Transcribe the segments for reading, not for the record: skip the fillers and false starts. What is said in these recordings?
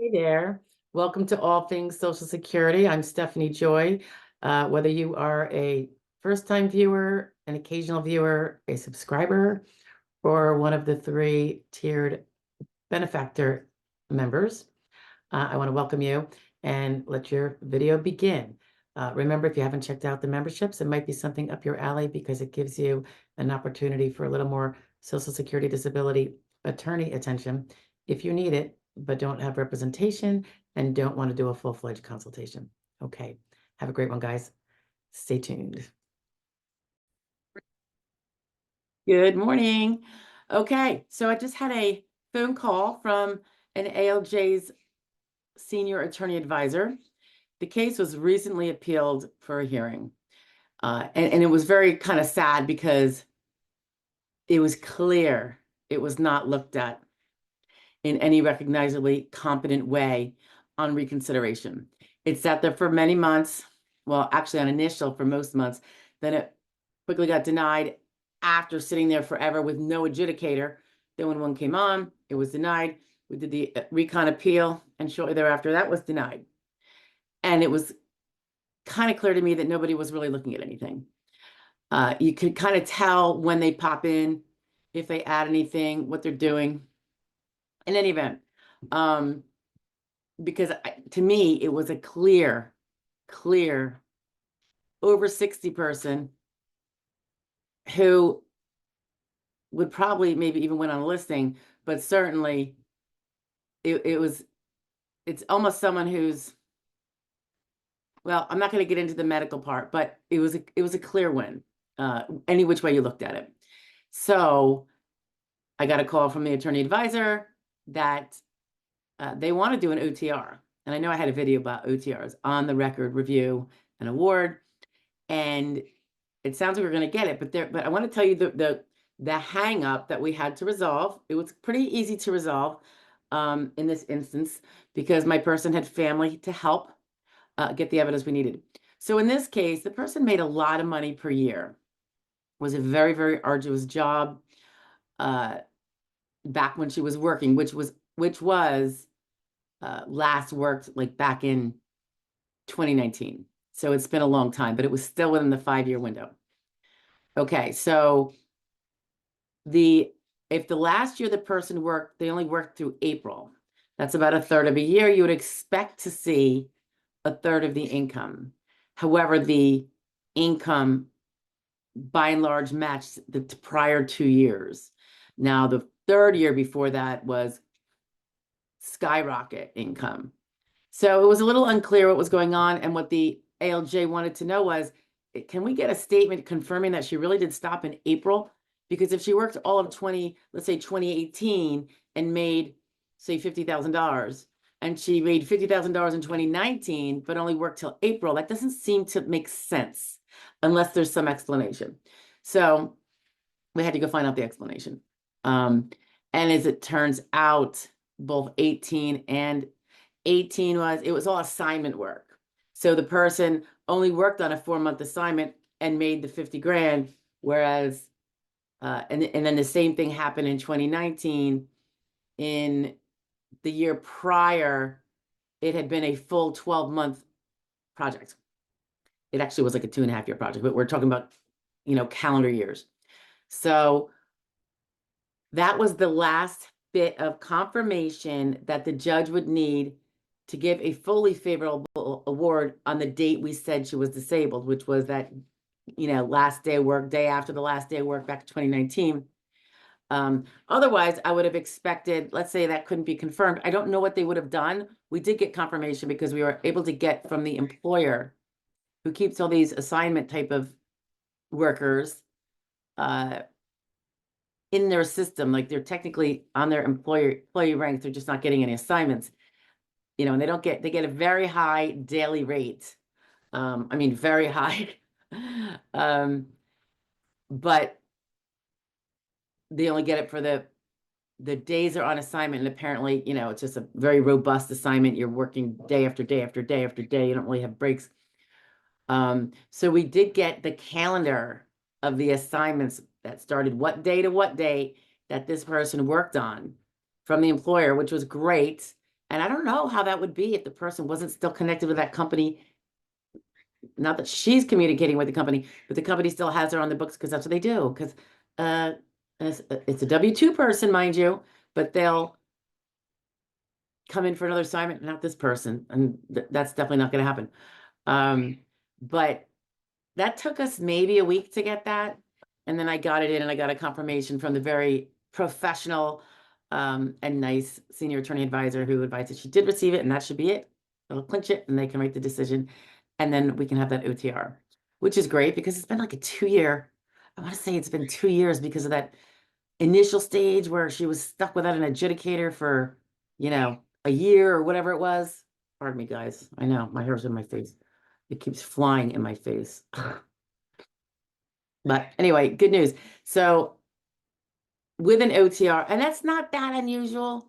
Hey there. Welcome to All Things Social Security. I'm Stephanie Joy. Whether you are a first-time viewer, an occasional viewer, a subscriber, or one of the three tiered benefactor members, I want to welcome you and let your video begin. Remember, if you haven't checked out the memberships, it might be something up your alley because it gives you an opportunity for a little more Social Security disability attorney attention if you need it, but don't have representation and don't want to do a full-fledged consultation. Okay, have a great one, guys. Stay tuned. Good morning. Okay, so I just had a phone call from an ALJ's senior attorney advisor. The case was recently appealed for a hearing. And it was very kind of sad because it was clear it was not looked at in any recognizably competent way on reconsideration. It sat there for many months, well, actually on initial for most months, then it quickly got denied after sitting there forever with no adjudicator. Then when one came on, it was denied. We did the recon appeal, and shortly thereafter, that was denied. And it was kind of clear to me that nobody was really looking at anything. You could kind of tell when they pop in, if they add anything, what they're doing. In any event, because to me, it was a clear over 60 person who would probably maybe even went on a listing, but certainly it's almost someone who's, well, I'm not going to get into the medical part, but it was a clear win, any which way you looked at it. So I got a call from the attorney advisor that they want to do an OTR. And I know I had a video about OTRs, on the record review and award. And it sounds like we're going to get it, but I want to tell you the hang up that we had to resolve. It was pretty easy to resolve in this instance because my person had family to help get the evidence we needed. So in this case, the person made a lot of money per year. It was a very, very arduous job back when she was working, which was last worked like back in 2019. So it's been a long time, but it was still within the 5-year window. Okay, so if the last year the person worked, they only worked through April. That's about a third of a year. You would expect to see a third of the income. However, the income by and large matched the prior 2 years. Now, the third year before that was skyrocket income. So it was a little unclear what was going on, and what the ALJ wanted to know was, can we get a statement confirming that she really did stop in April? Because if she worked all of let's say 2018 and made, say, $50,000, and she made $50,000 in 2019, but only worked till April, that doesn't seem to make sense unless there's some explanation. So we had to go find out the explanation. And as it turns out, both 18 it was all assignment work. So the person only worked on a 4-month assignment and made the 50 grand, whereas, and then the same thing happened in 2019. In the year prior, it had been a full 12-month project. It actually was like a 2.5-year project, but we're talking about, calendar years. So that was the last bit of confirmation that the judge would need to give a fully favorable award on the date we said she was disabled, which was that, last day of work, day after the last day of work back to 2019. Otherwise, I would have expected, let's say that couldn't be confirmed. I don't know what they would have done. We did get confirmation because we were able to get from the employer who keeps all these assignment type of workers in their system. Like, they're technically on their employee ranks. They're just not getting any assignments. And they get a very high daily rate. I mean, very high. But they only get it for the days they're on assignment. And apparently, it's just a very robust assignment. You're working day after day after day after day. You don't really have breaks. So we did get the calendar of the assignments that started what day to what day that this person worked on from the employer, which was great. And I don't know how that would be if the person wasn't still connected with that company. Not that she's communicating with the company, but the company still has her on the books because that's what they do. Because uh, it's a W-2 person, mind you, but they'll come in for another assignment, not this person. And that's definitely not going to happen. But that took us maybe a week to get that. And then I got it in and I got a confirmation from the very professional and nice senior attorney advisor who advised that she did receive it and that should be it. It'll clinch it and they can make the decision. And then we can have that OTR, which is great because it's been like a 2 year. I want to say it's been 2 years because of that initial stage where she was stuck without an adjudicator for, a year or whatever it was. Pardon me, guys. I know my hair's in my face. It keeps flying in my face. But anyway, good news. So with an OTR, and that's not that unusual.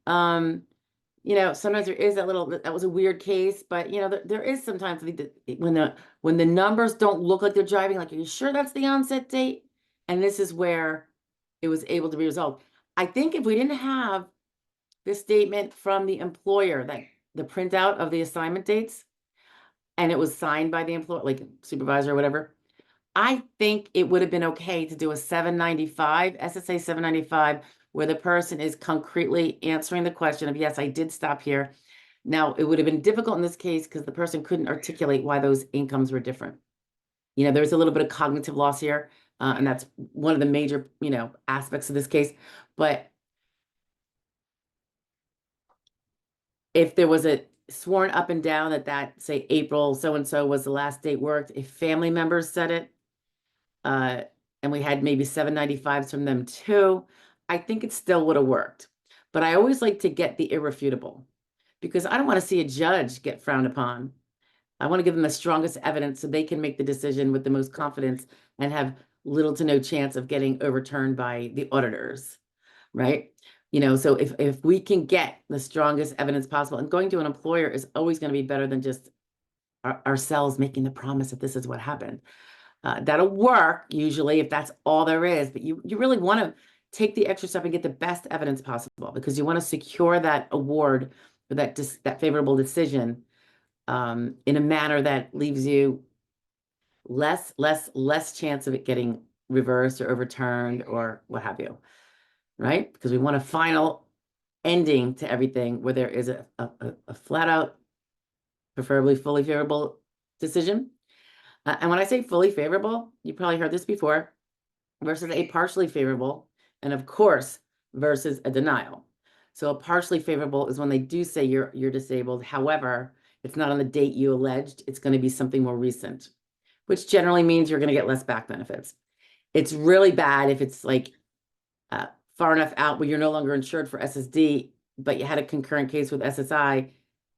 Sometimes there is that was a weird case, but there is sometimes when the numbers don't look like they're driving, like, are you sure that's the onset date? And this is where it was able to be resolved. I think if we didn't have this statement from the employer, that the printout of the assignment dates, and it was signed by the employer, like supervisor or whatever, I think it would have been okay to do a 795, SSA 795, where the person is concretely answering the question of, yes, I did stop here. Now, it would have been difficult in this case because the person couldn't articulate why those incomes were different. There's a little bit of cognitive loss here, and that's one of the major, aspects of this case. But if there was a sworn up and down that say April so-and-so was the last date worked, if family members said it, and we had maybe 795s from them too, I think it still would have worked. But I always like to get the irrefutable because I don't want to see a judge get frowned upon. I want to give them the strongest evidence so they can make the decision with the most confidence and have little to no chance of getting overturned by the auditors, right? So if we can get the strongest evidence possible, and going to an employer is always going to be better than just ourselves making the promise that this is what happened. That'll work usually if that's all there is, but you really want to take the extra step and get the best evidence possible because you want to secure that award or that favorable decision in a manner that leaves you less chance of it getting reversed or overturned or what have you, right? Because we want a final ending to everything where there is a flat out, preferably fully favorable decision. And when I say fully favorable, you probably heard this before, versus a partially favorable, and of course, versus a denial. So a partially favorable is when they do say you're disabled. However, it's not on the date you alleged. It's going to be something more recent, which generally means you're going to get less back benefits. It's really bad if it's like far enough out where you're no longer insured for SSD, but you had a concurrent case with SSI,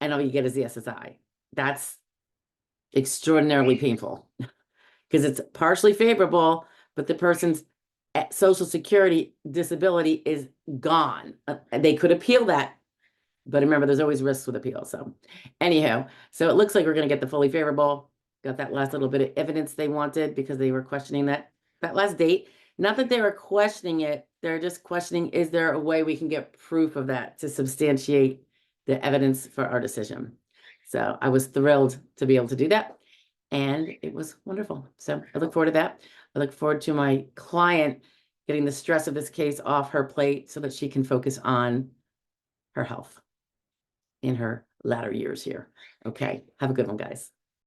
and all you get is the SSI. That's extraordinarily painful because it's partially favorable, but the person's Social Security disability is gone. They could appeal that, but remember, there's always risks with appeal. So anyhow, so it looks like we're going to get the fully favorable. Got that last little bit of evidence they wanted because they were questioning that last date. Not that they were questioning it. They're just questioning, is there a way we can get proof of that to substantiate the evidence for our decision? So I was thrilled to be able to do that. And it was wonderful. So I look forward to that. I look forward to my client getting the stress of this case off her plate so that she can focus on her health in her latter years here. Okay. Have a good one, guys.